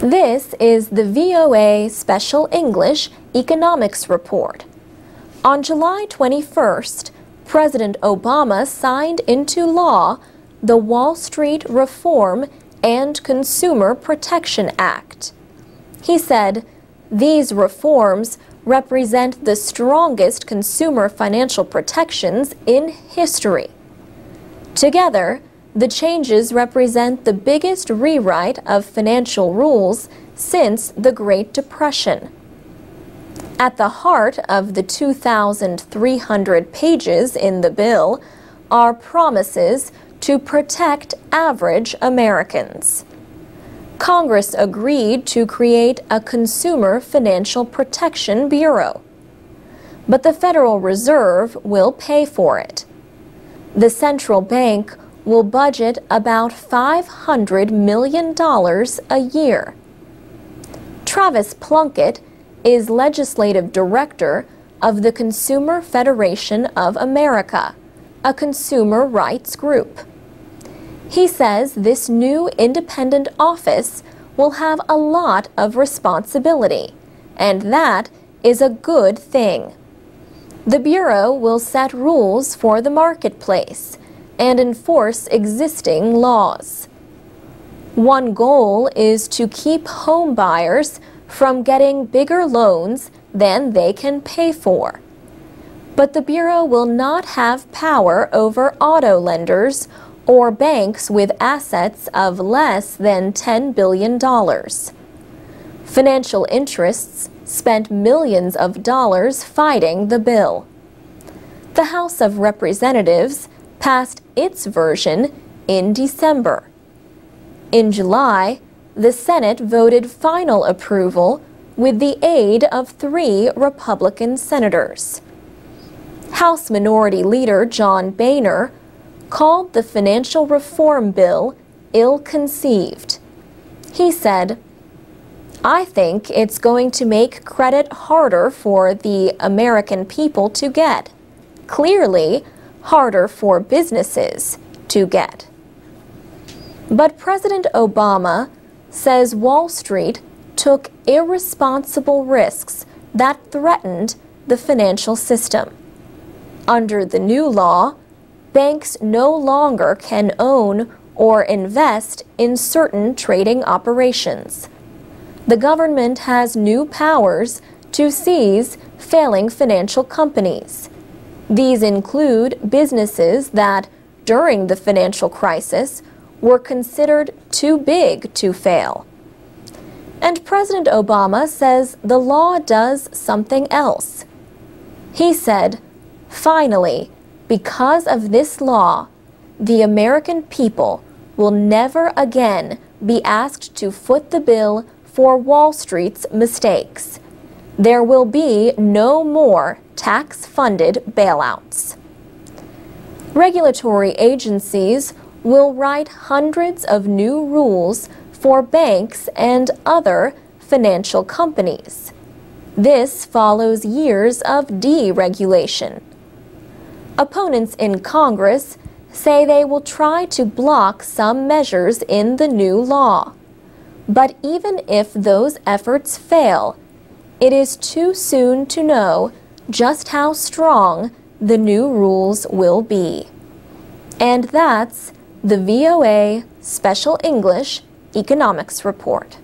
This is the VOA Special English Economics Report. On July 21st, President Obama signed into law the Wall Street Reform and Consumer Protection Act. He said, "These reforms represent the strongest consumer financial protections in history." Together, the changes represent the biggest rewrite of financial rules since the Great Depression. At the heart of the 2,300 pages in the bill are promises to protect average Americans. Congress agreed to create a Consumer Financial Protection Bureau, but the Federal Reserve will pay for it. The central bank will budget about $500 million a year. Travis Plunkett is legislative director of the Consumer Federation of America, a consumer rights group. He says this new independent office will have a lot of responsibility, and that is a good thing. The Bureau will set rules for the marketplace and enforce existing laws. One goal is to keep home buyers from getting bigger loans than they can pay for. But the Bureau will not have power over auto lenders or banks with assets of less than $10 billion. Financial interests spent millions of dollars fighting the bill. The House of Representatives passed its version in December. In July, the Senate voted final approval with the aid of 3 Republican senators. House Minority Leader John Boehner called the financial reform bill ill-conceived. He said, "I think it's going to make credit harder for the American people to get. Clearly, harder for businesses to get." But President Obama says Wall Street took irresponsible risks that threatened the financial system. Under the new law, banks no longer can own or invest in certain trading operations. The government has new powers to seize failing financial companies. These include businesses that, during the financial crisis, were considered too big to fail. And President Obama says the law does something else. He said, "Finally, because of this law, the American people will never again be asked to foot the bill for Wall Street's mistakes. There will be no more tax-funded bailouts." Regulatory agencies will write hundreds of new rules for banks and other financial companies. This follows years of deregulation. Opponents in Congress say they will try to block some measures in the new law. But even if those efforts fail, it is too soon to know just how strong the new rules will be. And that's the VOA Special English Economics Report.